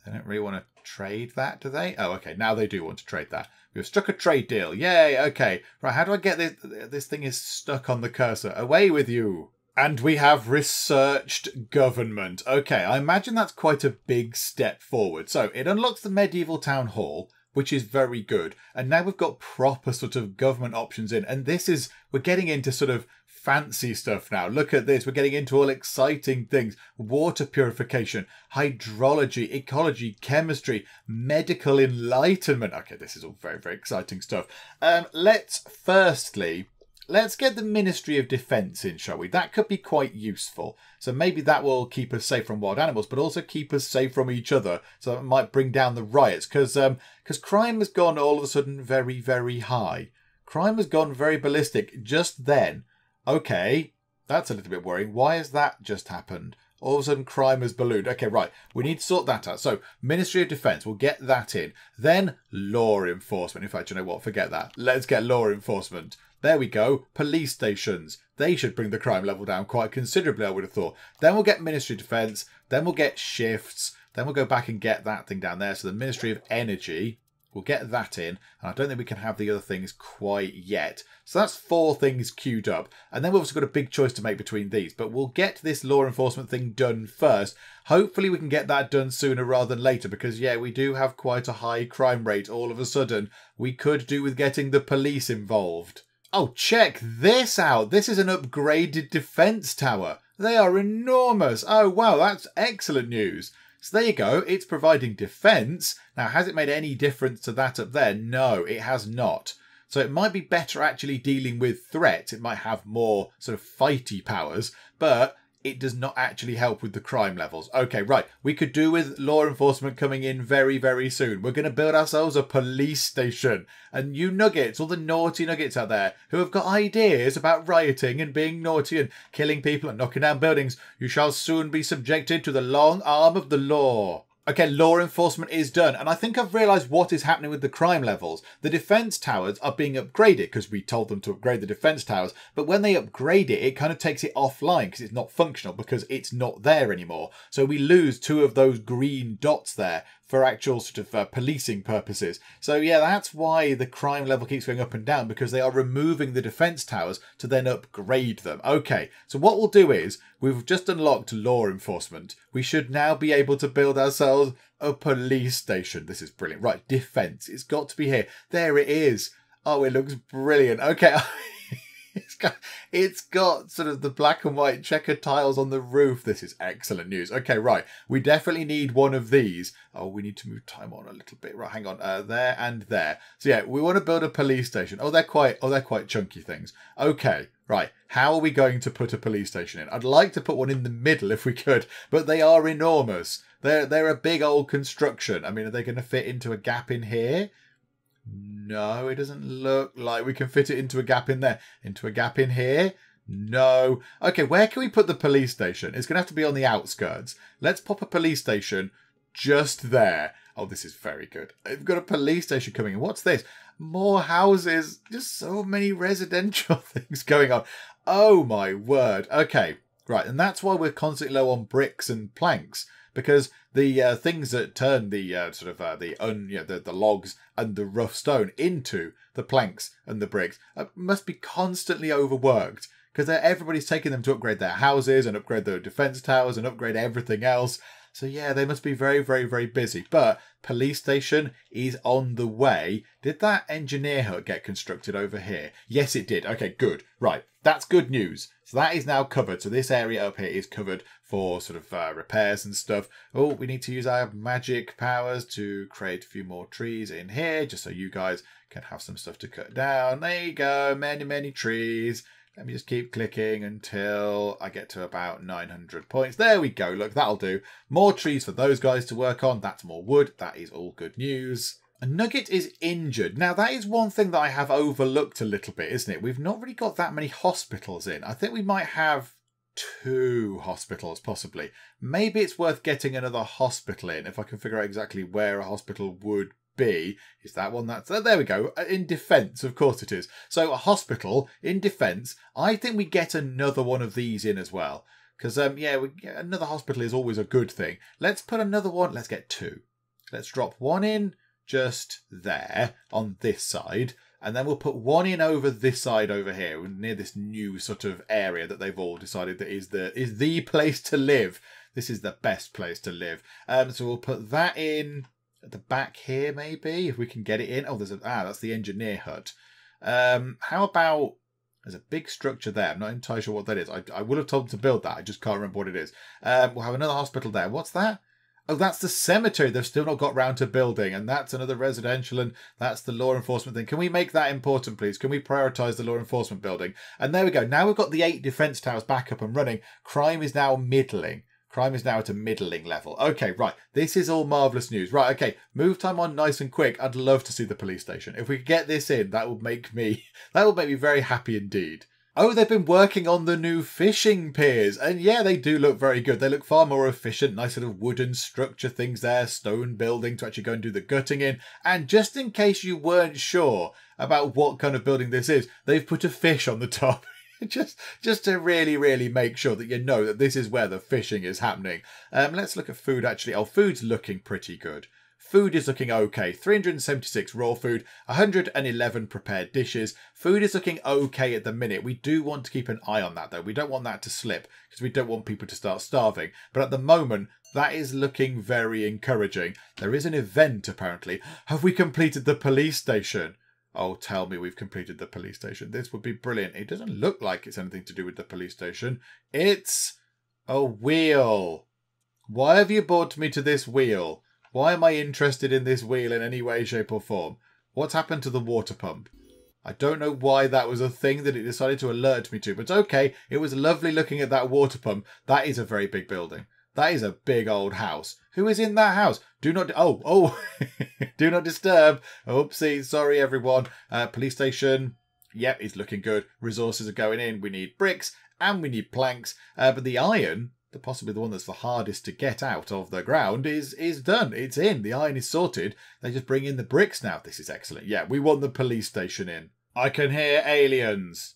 They don't really want to trade that, do they? Oh, okay. Now they do want to trade that. We've struck a trade deal. Yay. Okay. Right. How do I get this? This thing is stuck on the cursor. Away with you. And we have researched government. Okay, I imagine that's quite a big step forward. So it unlocks the medieval town hall, which is very good. And now we've got proper sort of government options in. And we're getting into sort of fancy stuff now. Look at this. We're getting into all exciting things. Water purification, hydrology, ecology, chemistry, medical enlightenment. Okay, this is all very, very exciting stuff. Let's get the Ministry of Defence in, shall we? That could be quite useful. So maybe that will keep us safe from wild animals, but also keep us safe from each other. So that might bring down the riots. Because crime has gone all of a sudden very, very high. Crime has gone very ballistic just then. Okay, that's a little bit worrying. Why has that just happened? All of a sudden crime has ballooned. Okay, right. We need to sort that out. So Ministry of Defence, we'll get that in. Then law enforcement. In fact, you know what? Forget that. Let's get law enforcement. There we go. Police stations. They should bring the crime level down quite considerably, I would have thought. Then we'll get Ministry of Defence. Then we'll get shifts. Then we'll go back and get that thing down there. So the Ministry of Energy We'll get that in. And I don't think we can have the other things quite yet. So that's 4 things queued up. And then we've also got a big choice to make between these. But we'll get this law enforcement thing done first. Hopefully we can get that done sooner rather than later. Because, yeah, we do have quite a high crime rate all of a sudden. We could do with getting the police involved. Oh, check this out. This is an upgraded defence tower. They are enormous. Oh, wow, that's excellent news. So there you go. It's providing defence. Now, has it made any difference to that up there? No, it has not. So it might be better actually dealing with threats. It might have more sort of fighty powers, but it does not actually help with the crime levels. Okay, right. We could do with law enforcement coming in very, very soon. We're going to build ourselves a police station. And you nuggets, all the naughty nuggets out there who have got ideas about rioting and being naughty and killing people and knocking down buildings, you shall soon be subjected to the long arm of the law. Okay, law enforcement is done. And I think I've realised what is happening with the crime levels. The defence towers are being upgraded because we told them to upgrade the defence towers. But when they upgrade it, it kind of takes it offline because it's not functional because it's not there anymore. So we lose 2 of those green dots there for actual sort of policing purposes. So yeah, that's why the crime level keeps going up and down, because they are removing the defence towers to then upgrade them. Okay, so what we'll do is, we've just unlocked law enforcement. We should now be able to build ourselves a police station. This is brilliant. Right, defence. It's got to be here. There it is. Oh, it looks brilliant. Okay. It's got sort of the black and white checkered tiles on the roof. This is excellent news. Okay, right. We definitely need one of these. Oh, we need to move time on a little bit. Right, hang on. There and there. So yeah, we want to build a police station. Oh, they're quite chunky things. Okay, right. How are we going to put a police station in? I'd like to put one in the middle if we could, but they are enormous. They're a big old construction. I mean, are they going to fit into a gap in here? No, it doesn't look like we can fit it into a gap in there. Into a gap in here? No. Okay, where can we put the police station? It's going to have to be on the outskirts. Let's pop a police station just there. Oh, this is very good. I've got a police station coming in. What's this? More houses. Just so many residential things going on. Oh, my word. Okay, right. And that's why we're constantly low on bricks and planks. Because the things that turn the the logs and the rough stone into the planks and the bricks must be constantly overworked, because everybody's taking them to upgrade their houses and upgrade their defence towers and upgrade everything else. So yeah, they must be very, very, very busy. But police station is on the way. Did that engineer hut get constructed over here? Yes, it did. Okay, good. Right, that's good news. So that is now covered. So this area up here is covered for sort of repairs and stuff. Oh, we need to use our magic powers to create a few more trees in here, just so you guys can have some stuff to cut down. There you go. Many, many trees. Let me just keep clicking until I get to about 900 points. There we go. Look, that'll do. More trees for those guys to work on. That's more wood. That is all good news. A Nugget is injured. Now, that is one thing that I have overlooked a little bit, isn't it? We've not really got that many hospitals in. I think we might have 2 hospitals, possibly. Maybe it's worth getting another hospital in, if I can figure out exactly where a hospital would be. Is that one? That's there we go. In defence, of course it is. So a hospital in defence. I think we get another one of these in as well, because yeah, another hospital is always a good thing. Let's put another one. Let's get 2. Let's drop one in just there on this side, and then we'll put one in over this side over here, near this new sort of area that they've all decided that is the place to live. This is the best place to live. So we'll put that in at the back here, maybe, if we can get it in. Oh, that's the engineer hut. How about, there's a big structure there. I'm not entirely sure what that is. I would have told them to build that. I just can't remember what it is. We'll have another hospital there. What's that? Oh, that's the cemetery they've still not got round to building. And that's another residential, and that's the law enforcement thing. Can we make that important, please? Can we prioritise the law enforcement building? And there we go. Now we've got the 8 defence towers back up and running. Crime is now middling. Crime is now at a middling level. Okay, right. This is all marvellous news. Right, okay. Move time on nice and quick. I'd love to see the police station. If we could get this in, that would make me very happy indeed. Oh, they've been working on the new fishing piers. And yeah, they do look very good. They look far more efficient. Nice sort of wooden structure things there. Stone building to actually go and do the gutting in. And just in case you weren't sure about what kind of building this is, they've put a fish on the top. just to really, really make sure that you know that this is where the fishing is happening. Let's look at food, actually. Oh, food's looking pretty good. Food is looking okay. 376 raw food, 111 prepared dishes. Food is looking okay at the minute. We do want to keep an eye on that though. We don't want that to slip because we don't want people to start starving. But at the moment, that is looking very encouraging. There is an event apparently. Have we completed the police station? Oh, tell me we've completed the police station. This would be brilliant. It doesn't look like it's anything to do with the police station. It's a wheel. Why have you brought me to this wheel? Why am I interested in this wheel in any way, shape or form? What's happened to the water pump? I don't know why that was a thing that it decided to alert me to, but okay. It was lovely looking at that water pump. That is a very big building. That is a big old house. Who is in that house? Do not... Oh. Do not disturb. Oopsie. Sorry, everyone. Police station. Yep, it's looking good. Resources are going in. We need bricks and we need planks. But the iron, possibly the one that's the hardest to get out of the ground, is done. It's in. The iron is sorted. They just bring in the bricks now. This is excellent. Yeah, we want the police station in. I can hear aliens.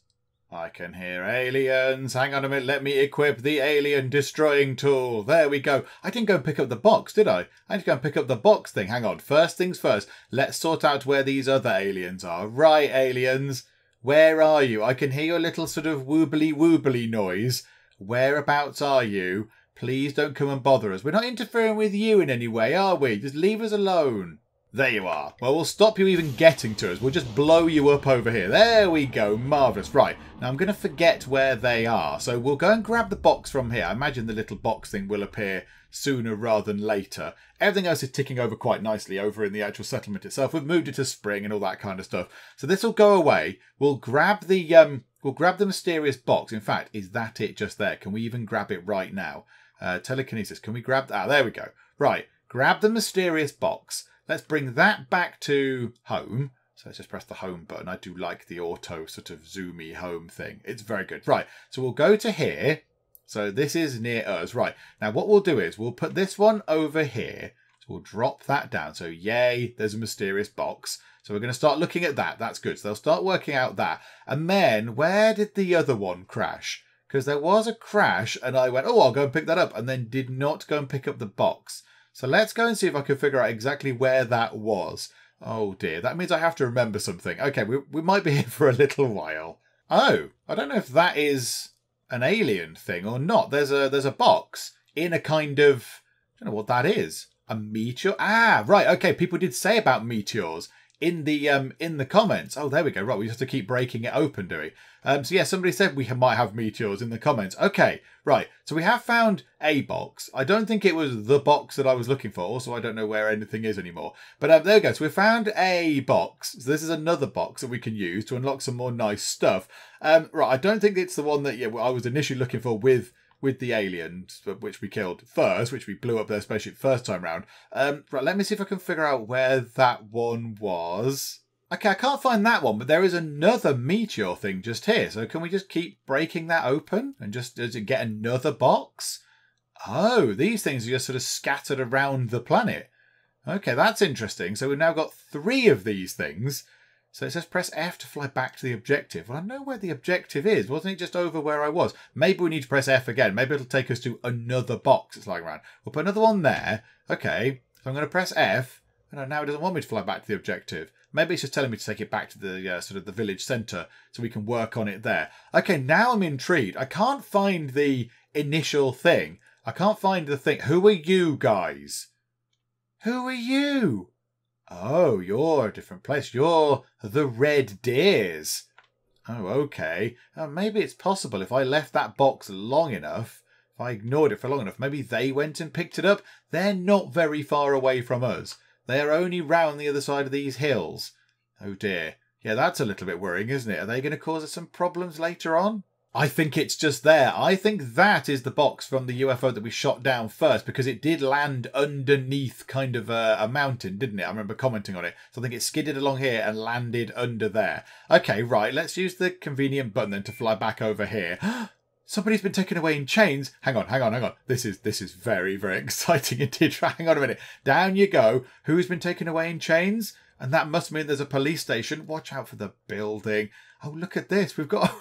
I can hear aliens. Hang on a minute. Let me equip the alien destroying tool. There we go. I didn't go and pick up the box, did I? I need to go and pick up the box thing. Hang on. First things first. Let's sort out where these other aliens are. Right, aliens. Where are you? I can hear your little sort of woobly noise. Whereabouts are you? Please don't come and bother us. We're not interfering with you in any way, are we? Just leave us alone. There you are. Well, we'll stop you even getting to us. We'll just blow you up over here. There we go. Marvellous. Right. Now, I'm going to forget where they are. So we'll go and grab the box from here. I imagine the little box thing will appear sooner rather than later. Everything else is ticking over quite nicely over in the actual settlement itself. We've moved it to spring and all that kind of stuff. So this will go away. We'll grab the mysterious box. In fact, is that it just there? Can we even grab it right now? Telekinesis. Can we grab that? There we go. Right. Grab the mysterious box. Let's bring that back to home. So let's just press the home button. I do like the auto sort of zoomy home thing. It's very good. Right. So we'll go to here. So this is near us. Right. Now what we'll do is we'll put this one over here. So we'll drop that down. So yay, there's a mysterious box. So we're going to start looking at that. That's good. So they'll start working out that. And then where did the other one crash? Because there was a crash and I went, oh, I'll go and pick that up. And then did not go and pick up the box. So let's go and see if I can figure out exactly where that was. Oh dear, that means I have to remember something. Okay, we might be here for a little while. Oh, I don't know if that is an alien thing or not. There's a box in a kind of, I don't know what that is. A meteor? Ah, right, okay, people did say about meteors in the comments. Oh, there we go. Right, we just have to keep breaking it open, do we? So yeah, somebody said we might have meteors in the comments. Okay, right. So we have found a box. I don't think it was the box that I was looking for. Also, I don't know where anything is anymore. But there we go. So we found a box. So this is another box that we can use to unlock some more nice stuff. Right, I don't think it's the one that I was initially looking for with the aliens, which we killed first, which we blew up their spaceship first time round. Right, let me see if I can figure out where that one was. Okay, I can't find that one, but there is another meteor thing just here. So can we just keep breaking that open and just does it get another box? Oh, these things are just sort of scattered around the planet. Okay, that's interesting. So we've now got 3 of these things. So it says press F to fly back to the objective. Well, I know where the objective is. Wasn't it just over where I was? Maybe we need to press F again. Maybe it'll take us to another box it's lying around. We'll put another one there. Okay, so I'm going to press F. And now it doesn't want me to fly back to the objective. Maybe it's just telling me to take it back to the sort of the village centre so we can work on it there. Okay, now I'm intrigued. I can't find the initial thing. I can't find the thing. Who are you guys? Who are you? Oh, you're a different place. You're the Red Deers. Oh, okay. Maybe it's possible if I left that box long enough, if I ignored it for long enough, maybe they went and picked it up. They're not very far away from us. They're only round the other side of these hills. Oh dear. Yeah, that's a little bit worrying, isn't it? Are they going to cause us some problems later on? I think it's just there. I think that is the box from the UFO that we shot down first, because it did land underneath kind of a mountain, didn't it? I remember commenting on it. So I think it skidded along here and landed under there. Okay, right. Let's use the convenient button then to fly back over here. Somebody's been taken away in chains. Hang on. This is very, very exciting indeed. Hang on a minute. Down you go. Who's been taken away in chains? And that must mean there's a police station. Watch out for the building. Oh, look at this. We've got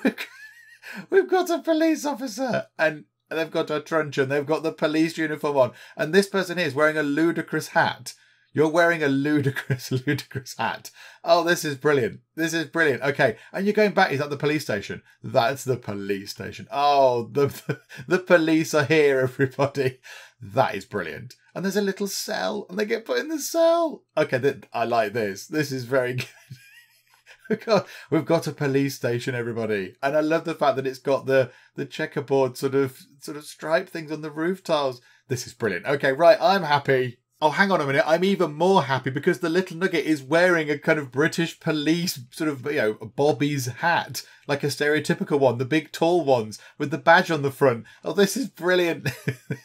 a police officer. And they've got a truncheon. They've got the police uniform on. And this person here is wearing a ludicrous hat. You're wearing a ludicrous, ludicrous hat. Oh, this is brilliant. This is brilliant. Okay, and you're going back. Is that the police station? That's the police station. Oh, the police are here, everybody. That is brilliant. And there's a little cell, and they get put in the cell. Okay, I like this. This is very good. We've got a police station, everybody. And I love the fact that it's got the checkerboard sort of stripe things on the roof tiles. This is brilliant. Okay, right, I'm happy. Oh, hang on a minute. I'm even more happy because the little Nugget is wearing a kind of British police sort of, Bobby's hat, like a stereotypical one, the big tall ones with the badge on the front. Oh, this is brilliant.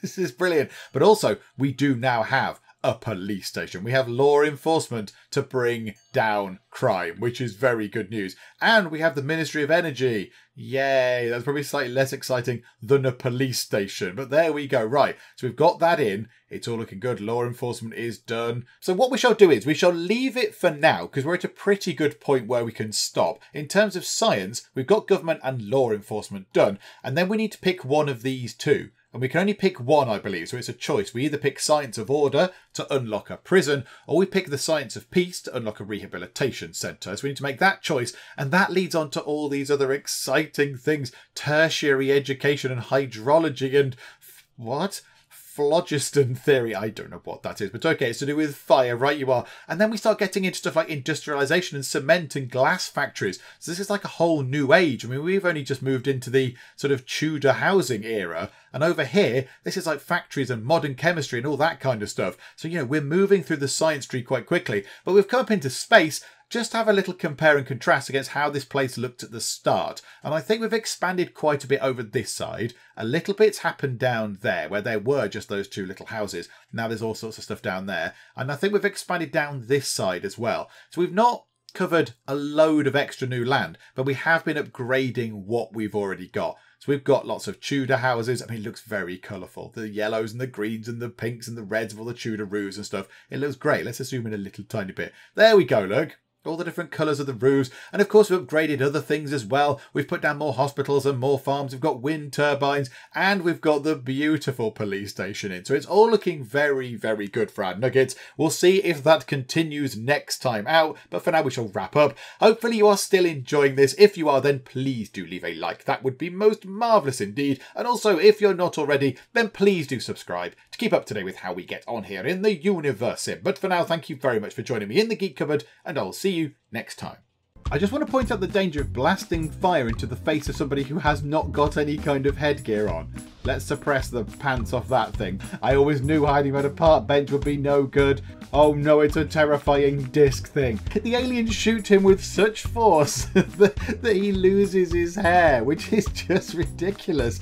This is brilliant. But also, we do now have a police station. We have law enforcement to bring down crime, which is very good news. And we have the Ministry of Energy. Yay, that's probably slightly less exciting than a police station. But there we go. Right, so we've got that in. It's all looking good. Law enforcement is done. So what we shall do is we shall leave it for now because we're at a pretty good point where we can stop. In terms of science, we've got government and law enforcement done. And then we need to pick one of these two. And we can only pick one, I believe, so it's a choice. We either pick Science of Order to unlock a prison, or we pick the Science of Peace to unlock a rehabilitation centre. So we need to make that choice, and that leads on to all these other exciting things. Tertiary education and hydrology and... what? Phlogiston theory. I don't know what that is, but okay, it's to do with fire, right you are. And then we start getting into stuff like industrialisation and cement and glass factories. So this is like a whole new age. I mean, we've only just moved into the sort of Tudor housing era. And over here, this is like factories and modern chemistry and all that kind of stuff. So, we're moving through the science tree quite quickly. But we've come up into space. Just have a little compare and contrast against how this place looked at the start. And I think we've expanded quite a bit over this side. A little bit's happened down there where there were just those two little houses. Now there's all sorts of stuff down there. And I think we've expanded down this side as well. So we've not covered a load of extra new land, but we have been upgrading what we've already got. So we've got lots of Tudor houses. I mean, it looks very colourful. The yellows and the greens and the pinks and the reds of all the Tudor roofs and stuff. It looks great. Let's zoom in a little tiny bit. There we go, look. All the different colours of the roofs. And of course, we've upgraded other things as well. We've put down more hospitals and more farms. We've got wind turbines and we've got the beautiful police station in. So it's all looking very, very good for our Nuggets. We'll see if that continues next time out. But for now, we shall wrap up. Hopefully you are still enjoying this. If you are, then please do leave a like. That would be most marvellous indeed. And also, if you're not already, then please do subscribe to keep up to date with how we get on here in the Universim. But for now, thank you very much for joining me in the Geek Cupboard, and I'll see you next time. I just want to point out the danger of blasting fire into the face of somebody who has not got any kind of headgear on. Let's suppress the pants off that thing. I always knew hiding on a park bench would be no good. Oh no, it's a terrifying disc thing. The aliens shoot him with such force that he loses his hair, which is just ridiculous.